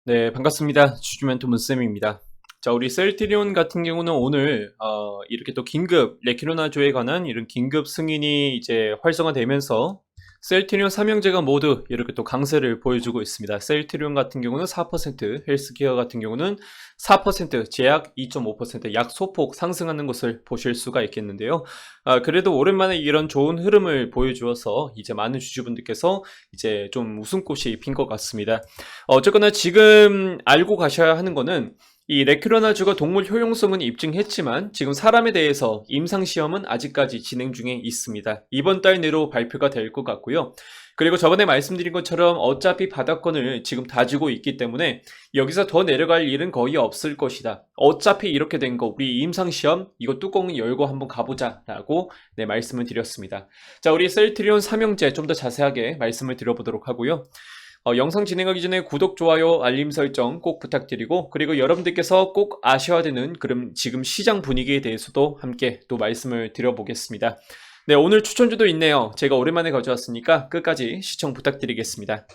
네, 반갑습니다. 주주멘토 문쌤입니다. 자, 우리 셀트리온 같은 경우는 오늘 이렇게 또 긴급 레키로나주에 관한 이런 긴급 승인이 이제 활성화되면서 셀트리온 삼형제가 모두 이렇게 또 강세를 보여주고 있습니다. 셀트리온 같은 경우는 4%, 헬스케어 같은 경우는 4%, 제약 2.5%, 약 소폭 상승하는 것을 보실 수가 있겠는데요. 그래도 오랜만에 이런 좋은 흐름을 보여주어서 이제 많은 주주분들께서 이제 좀 웃음꽃이 핀 것 같습니다. 어쨌거나 지금 알고 가셔야 하는 거는 이 레큐라나주가 동물 효용성은 입증했지만 지금 사람에 대해서 임상시험은 아직까지 진행 중에 있습니다. 이번 달 내로 발표가 될 것 같고요. 그리고 저번에 말씀드린 것처럼 어차피 바닥권을 지금 다지고 있기 때문에 여기서 더 내려갈 일은 거의 없을 것이다. 어차피 이렇게 된 거 우리 임상시험 이거 뚜껑 열고 한번 가보자 라고 말씀을 드렸습니다. 자, 우리 셀트리온 삼형제 좀 더 자세하게 말씀을 드려보도록 하고요. 영상 진행하기 전에 구독, 좋아요, 알림 설정 꼭 부탁드리고, 그리고 여러분들께서 꼭 아셔야 되는 그럼 지금 시장 분위기에 대해서도 함께 또 말씀을 드려보겠습니다. 네, 오늘 추천주도 있네요. 제가 오랜만에 가져왔으니까 끝까지 시청 부탁드리겠습니다.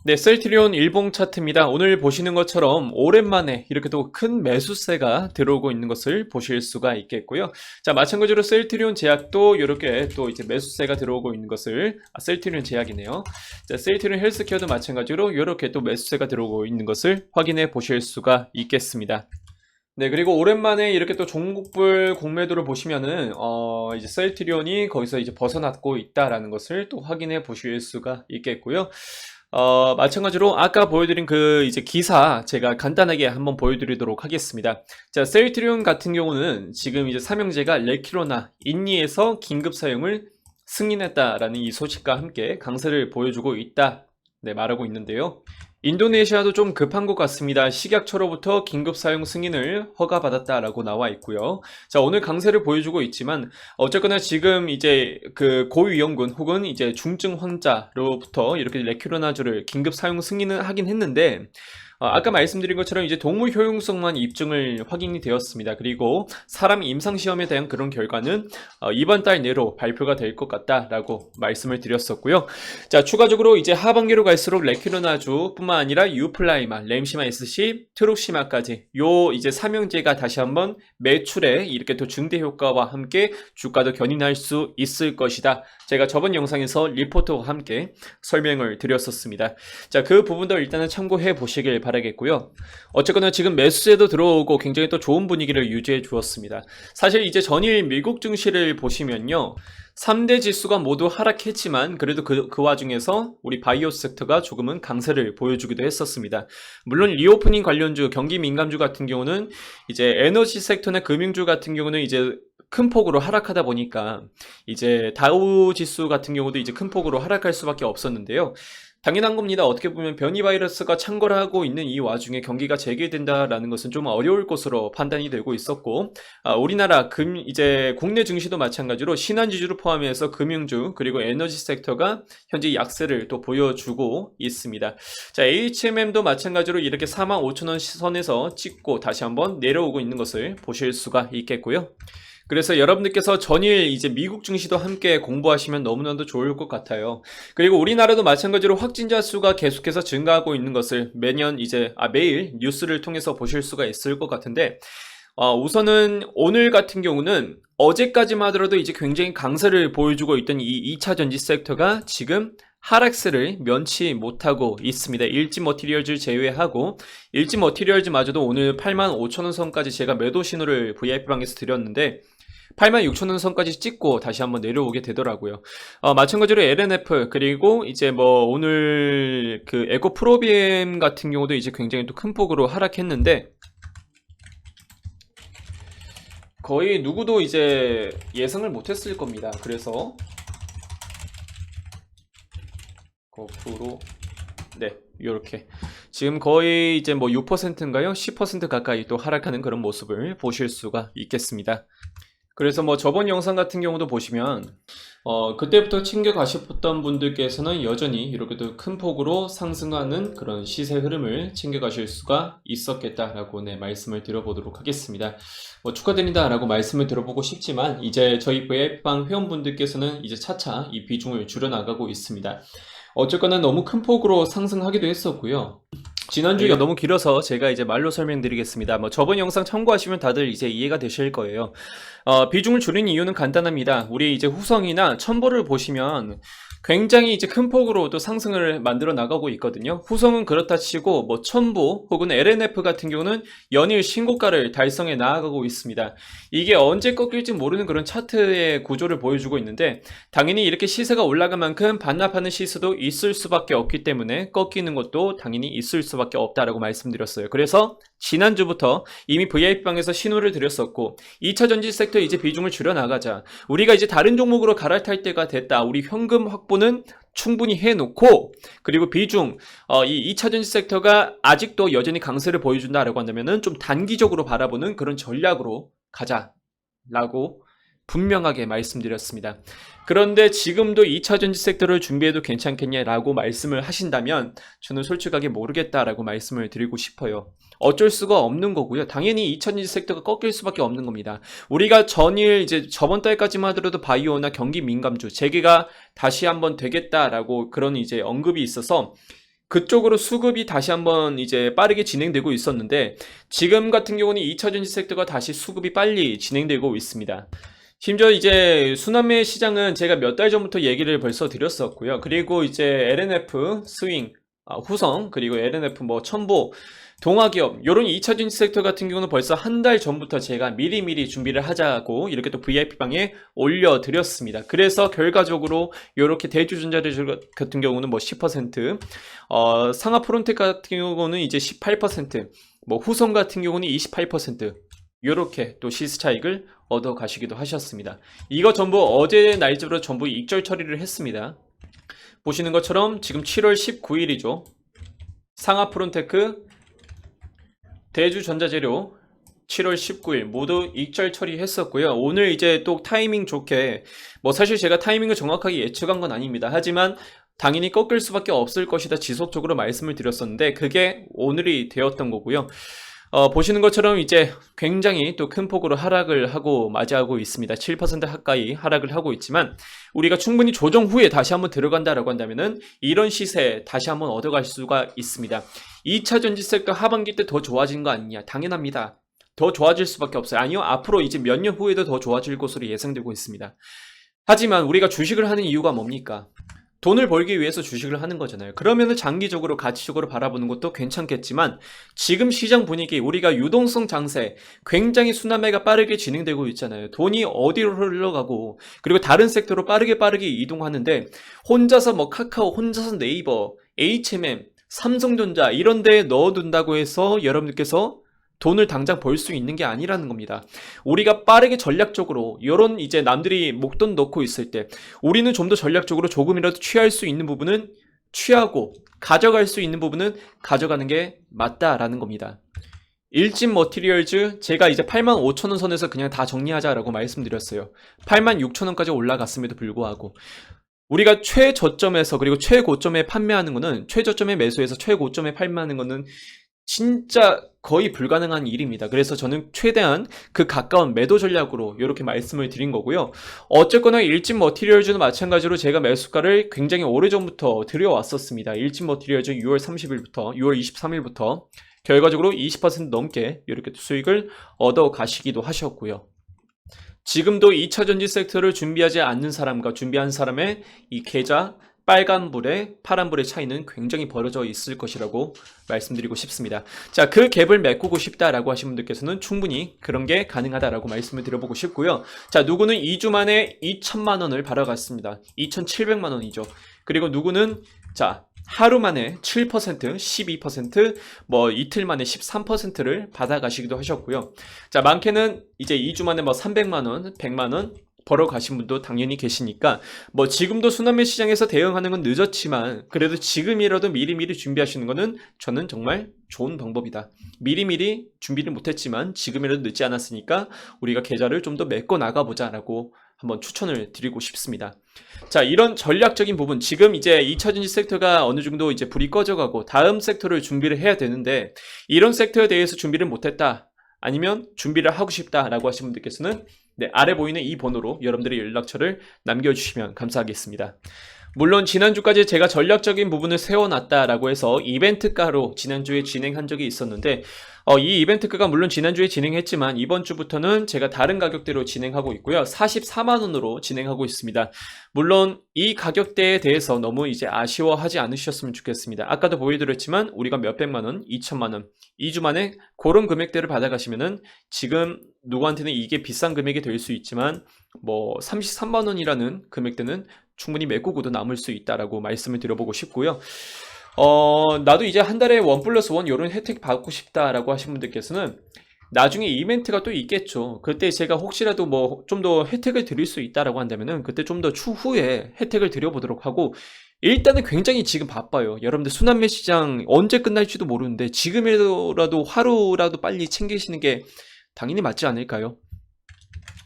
네, 셀트리온 일봉 차트입니다. 오늘 보시는 것처럼 오랜만에 이렇게 또 큰 매수세가 들어오고 있는 것을 보실 수가 있겠고요. 자, 마찬가지로 셀트리온 제약도 이렇게 또 이제 매수세가 들어오고 있는 것을, 셀트리온 제약이네요. 자, 셀트리온 헬스케어도 마찬가지로 이렇게 또 매수세가 들어오고 있는 것을 확인해 보실 수가 있겠습니다. 네, 그리고 오랜만에 이렇게 또 종목별 공매도를 보시면은, 이제 셀트리온이 거기서 이제 벗어났고 있다라는 것을 또 확인해 보실 수가 있겠고요. 마찬가지로 아까 보여드린 그 이제 기사 제가 간단하게 한번 보여드리도록 하겠습니다. 자, 셀트리온 같은 경우는 지금 이제 삼형제가 레키로나 인니에서 긴급 사용을 승인했다라는 이 소식과 함께 강세를 보여주고 있다. 네, 말하고 있는데요. 인도네시아도 좀 급한 것 같습니다. 식약처로부터 긴급 사용 승인을 허가받았다라고 나와 있고요. 자, 오늘 강세를 보여주고 있지만 어쨌거나 지금 이제 그 고위험군 혹은 이제 중증 환자로부터 이렇게 레큐로나주를 긴급 사용 승인을 하긴 했는데 아까 말씀드린 것처럼 이제 동물 효용성만 입증을 확인이 되었습니다. 그리고 사람 임상시험에 대한 그런 결과는 이번 달 내로 발표가 될 것 같다라고 말씀을 드렸었고요. 자, 추가적으로 이제 하반기로 갈수록 레큐로나주 뿐만 아니라 유플라이마, 램시마 SC, 트룩시마까지 요 이제 삼형제가 다시 한번 매출에 이렇게 또 증대 효과와 함께 주가도 견인할 수 있을 것이다. 제가 저번 영상에서 리포트와 함께 설명을 드렸었습니다. 자, 그 부분도 일단은 참고해 보시길 바라겠고요. 어쨌거나 지금 매수세도 들어오고 굉장히 또 좋은 분위기를 유지해 주었습니다. 사실 이제 전일 미국 증시를 보시면요. 3대 지수가 모두 하락했지만 그래도 그 와중에서 우리 바이오 섹터가 조금은 강세를 보여주기도 했었습니다. 물론 리오프닝 관련주, 경기 민감주 같은 경우는 이제 에너지 섹터나 금융주 같은 경우는 이제 큰 폭으로 하락하다 보니까 이제 다우 지수 같은 경우도 이제 큰 폭으로 하락할 수밖에 없었는데요. 당연한 겁니다. 어떻게 보면 변이 바이러스가 창궐하고 있는 이 와중에 경기가 재개된다라는 것은 좀 어려울 것으로 판단이 되고 있었고, 우리나라 이제 국내 증시도 마찬가지로 신한지주를 포함해서 금융주 그리고 에너지 섹터가 현재 약세를 또 보여주고 있습니다. 자, HMM도 마찬가지로 이렇게 45,000원 선에서 찍고 다시 한번 내려오고 있는 것을 보실 수가 있겠고요. 그래서 여러분들께서 전일 이제 미국 증시도 함께 공부하시면 너무나도 좋을 것 같아요. 그리고 우리나라도 마찬가지로 확진자 수가 계속해서 증가하고 있는 것을 매일 뉴스를 통해서 보실 수가 있을 것 같은데, 우선은 오늘 같은 경우는 어제까지만 하더라도 이제 굉장히 강세를 보여주고 있던 이 2차 전지 섹터가 지금 하락세를 면치 못하고 있습니다. 일지 머티리얼즈 제외하고 일지 머티리얼즈마저도 오늘 85,000원 선까지 제가 매도 신호를 VIP방에서 드렸는데 86,000원 선까지 찍고 다시 한번 내려오게 되더라고요. 마찬가지로 LNF 그리고 이제 뭐 오늘 그 에코 프로비엠 같은 경우도 이제 굉장히 또 큰 폭으로 하락했는데 거의 누구도 이제 예상을 못했을 겁니다. 그래서 거꾸로 네, 요렇게 지금 거의 이제 뭐 6%인가요? 10% 가까이 또 하락하는 그런 모습을 보실 수가 있겠습니다. 그래서 뭐 저번 영상 같은 경우도 보시면 그때부터 챙겨가셨던 분들께서는 여전히 이렇게도 큰 폭으로 상승하는 그런 시세 흐름을 챙겨가실 수가 있었겠다라고 말씀을 드려보도록 하겠습니다. 축하드린다라고 말씀을 드려보고 싶지만 이제 저희 VIP방 회원분들께서는 이제 차차 이 비중을 줄여나가고 있습니다. 어쨌거나 너무 큰 폭으로 상승하기도 했었고요. 지난주가 너무 길어서 제가 이제 말로 설명드리겠습니다. 뭐 저번 영상 참고하시면 다들 이제 이해가 되실 거예요. 비중을 줄인 이유는 간단합니다. 우리 이제 후성이나 첨보를 보시면 굉장히 이제 큰 폭으로 또 상승을 만들어 나가고 있거든요. 후성은 그렇다 치고 뭐 첨보 혹은 LNF 같은 경우는 연일 신고가를 달성해 나아가고 있습니다. 이게 언제 꺾일지 모르는 그런 차트의 구조를 보여주고 있는데 당연히 이렇게 시세가 올라간 만큼 반납하는 시세도 있을 수밖에 없기 때문에 꺾이는 것도 당연히 있을 수밖에 없다라고 말씀드렸어요. 그래서 지난주부터 이미 VIP방에서 신호를 드렸었고 2차 전지 섹터 이제 비중을 줄여나가자. 우리가 이제 다른 종목으로 갈아탈 때가 됐다. 우리 현금 확보는 충분히 해놓고 그리고 비중 이 2차 전지 섹터가 아직도 여전히 강세를 보여준다라고 한다면은 좀 단기적으로 바라보는 그런 전략으로 가자라고 분명하게 말씀드렸습니다. 그런데 지금도 2차 전지 섹터를 준비해도 괜찮겠냐라고 말씀을 하신다면 저는 솔직하게 모르겠다라고 말씀을 드리고 싶어요. 어쩔 수가 없는 거고요. 당연히 2차 전지 섹터가 꺾일 수밖에 없는 겁니다. 우리가 전일 이제 저번 달까지만 하더라도 바이오나 경기 민감주 재개가 다시 한번 되겠다라고 그런 이제 언급이 있어서 그쪽으로 수급이 다시 한번 이제 빠르게 진행되고 있었는데 지금 같은 경우는 2차 전지 섹터가 다시 수급이 빨리 진행되고 있습니다. 심지어 이제 수남매 시장은 제가 몇 달 전부터 얘기를 벌써 드렸었고요. 그리고 이제 LNF, 스윙, 후성, 그리고 LNF 뭐 첨보, 동아기업 요런 2차 전지 섹터 같은 경우는 벌써 한 달 전부터 제가 미리미리 준비를 하자고 이렇게 또 VIP방에 올려드렸습니다. 그래서 결과적으로 요렇게 대주전자들 같은 경우는 뭐 10%, 상하프론텍 같은 경우는 이제 18%, 뭐 후성 같은 경우는 28%, 요렇게 또 시세 차익을 얻어 가시기도 하셨습니다. 이거 전부 어제 날짜로 전부 익절 처리를 했습니다. 보시는 것처럼 지금 7월 19일이죠. 상하프론테크, 대주전자재료 7월 19일 모두 익절 처리했었고요. 오늘 이제 또 타이밍 좋게 뭐 사실 제가 타이밍을 정확하게 예측한 건 아닙니다. 하지만 당연히 꺾일 수밖에 없을 것이다 지속적으로 말씀을 드렸었는데 그게 오늘이 되었던 거고요. 보시는 것처럼 이제 굉장히 또 큰 폭으로 하락을 하고 맞이하고 있습니다. 7% 가까이 하락을 하고 있지만 우리가 충분히 조정 후에 다시 한번 들어간다라고 한다면은 이런 시세 다시 한번 얻어갈 수가 있습니다. 2차 전지 섹터 하반기 때 더 좋아진 거 아니냐? 당연합니다. 더 좋아질 수밖에 없어요. 아니요, 앞으로 이제 몇 년 후에도 더 좋아질 것으로 예상되고 있습니다. 하지만 우리가 주식을 하는 이유가 뭡니까? 돈을 벌기 위해서 주식을 하는 거잖아요. 그러면은 장기적으로 가치적으로 바라보는 것도 괜찮겠지만 지금 시장 분위기 우리가 유동성 장세 굉장히 순환매가 빠르게 진행되고 있잖아요. 돈이 어디로 흘러가고 그리고 다른 섹터로 빠르게 이동하는데 혼자서 뭐 카카오, 혼자서 네이버, HMM, 삼성전자 이런 데에 넣어둔다고 해서 여러분들께서 돈을 당장 벌 수 있는 게 아니라는 겁니다. 우리가 빠르게 전략적으로 이런 이제 남들이 목돈 넣고 있을 때 우리는 좀 더 전략적으로 조금이라도 취할 수 있는 부분은 취하고 가져갈 수 있는 부분은 가져가는 게 맞다라는 겁니다. 일진 머티리얼즈 제가 이제 85,000원 선에서 그냥 다 정리하자라고 말씀드렸어요. 86,000원까지 올라갔음에도 불구하고 우리가 최저점에서 그리고 최고점에 판매하는 거는 최저점에 매수해서 최고점에 판매하는 거는 진짜 거의 불가능한 일입니다. 그래서 저는 최대한 그 가까운 매도 전략으로 이렇게 말씀을 드린 거고요. 어쨌거나 일진 머티리얼즈는 마찬가지로 제가 매수가를 굉장히 오래전부터 드려왔었습니다. 일진 머티리얼즈 6월 30일부터 6월 23일부터 결과적으로 20% 넘게 이렇게 수익을 얻어 가시기도 하셨고요. 지금도 2차 전지 섹터를 준비하지 않는 사람과 준비한 사람의 이 계좌 빨간불에 파란불의 차이는 굉장히 벌어져 있을 것이라고 말씀드리고 싶습니다. 자, 그 갭을 메꾸고 싶다라고 하신 분들께서는 충분히 그런 게 가능하다라고 말씀을 드려보고 싶고요. 자, 누구는 2주 만에 2천만 원을 벌어갔습니다. 2,700만 원이죠. 그리고 누구는 자 하루 만에 7%, 12%, 뭐 이틀 만에 13%를 받아가시기도 하셨고요. 자, 많게는 이제 2주 만에 뭐 300만 원, 100만 원 벌어 가신 분도 당연히 계시니까 뭐 지금도 순환매 시장에서 대응하는 건 늦었지만 그래도 지금이라도 미리미리 준비하시는 거는 저는 정말 좋은 방법이다. 미리미리 준비를 못했지만 지금이라도 늦지 않았으니까 우리가 계좌를 좀 더 메꿔 나가보자 라고 한번 추천을 드리고 싶습니다. 자, 이런 전략적인 부분 지금 이제 2차 전지 섹터가 어느 정도 이제 불이 꺼져가고 다음 섹터를 준비를 해야 되는데 이런 섹터에 대해서 준비를 못했다 아니면 준비를 하고 싶다라고 하신 분들께서는 네, 아래 보이는 이 번호로 여러분들의 연락처를 남겨주시면 감사하겠습니다. 물론 지난주까지 제가 전략적인 부분을 세워놨다라고 해서 이벤트가로 지난주에 진행한 적이 있었는데 이 이벤트가가 물론 지난주에 진행했지만 이번 주부터는 제가 다른 가격대로 진행하고 있고요. 44만원으로 진행하고 있습니다. 물론 이 가격대에 대해서 너무 이제 아쉬워하지 않으셨으면 좋겠습니다. 아까도 보여드렸지만 우리가 몇백만원, 2천만원 2주 만에 그런 금액대를 받아가시면은 지금 누구한테는 이게 비싼 금액이 될 수 있지만 뭐 33만원이라는 금액대는 충분히 메꾸고도 남을 수 있다라고 말씀을 드려보고 싶고요. 나도 이제 한 달에 1+1 이런 혜택 받고 싶다라고 하신 분들께서는 나중에 이벤트가 또 있겠죠. 그때 제가 혹시라도 뭐 좀 더 혜택을 드릴 수 있다라고 한다면은 그때 좀 더 추후에 혜택을 드려보도록 하고, 일단은 굉장히 지금 바빠요. 여러분들 순환매 시장 언제 끝날지도 모르는데 지금이라도 하루라도 빨리 챙기시는 게 당연히 맞지 않을까요?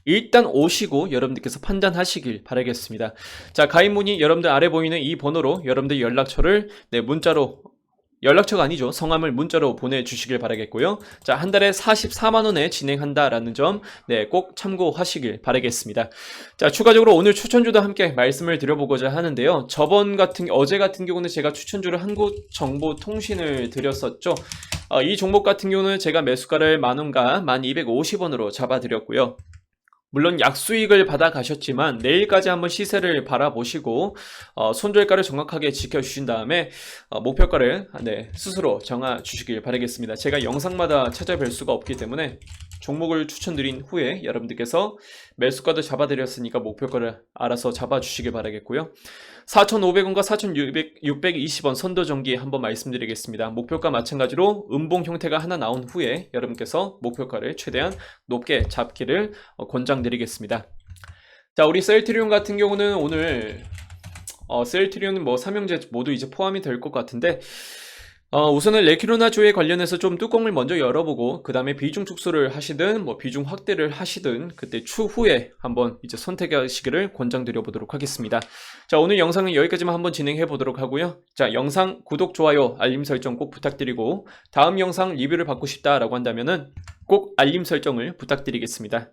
일단 오시고 여러분들께서 판단하시길 바라겠습니다. 자, 가입 문의 여러분들 아래 보이는 이 번호로 여러분들 연락처를 문자로, 연락처가 아니죠, 성함을 문자로 보내주시길 바라겠고요. 자, 한 달에 44만원에 진행한다라는 점 꼭 참고하시길 바라겠습니다. 자, 추가적으로 오늘 추천주도 함께 말씀을 드려보고자 하는데요. 어제 같은 경우는 제가 추천주를 한국정보통신을 드렸었죠. 이 종목 같은 경우는 제가 매수가를 만원과 1250원으로 잡아드렸고요. 물론 약수익을 받아 가셨지만 내일까지 한번 시세를 바라보시고 손절가를 정확하게 지켜주신 다음에 목표가를 스스로 정해 주시길 바라겠습니다. 제가 영상마다 찾아뵐 수가 없기 때문에 종목을 추천드린 후에 여러분들께서 매수가도 잡아드렸으니까 목표가를 알아서 잡아주시길 바라겠고요. 4,500원과 4,620원 선도전기 한번 말씀드리겠습니다. 목표가 마찬가지로 음봉 형태가 하나 나온 후에 여러분께서 목표가를 최대한 높게 잡기를 권장드리겠습니다. 자, 우리 셀트리온 같은 경우는 오늘 셀트리온은 뭐 삼형제 모두 이제 포함이 될 것 같은데 우선은 레키로나주에 관련해서 좀 뚜껑을 먼저 열어보고 그 다음에 비중 축소를 하시든 뭐 비중 확대를 하시든 그때 추후에 한번 이제 선택하시기를 권장드려 보도록 하겠습니다. 자, 오늘 영상은 여기까지만 한번 진행해 보도록 하고요. 자, 영상 구독, 좋아요, 알림 설정 꼭 부탁드리고 다음 영상 리뷰를 받고 싶다라고 한다면은 꼭 알림 설정을 부탁드리겠습니다.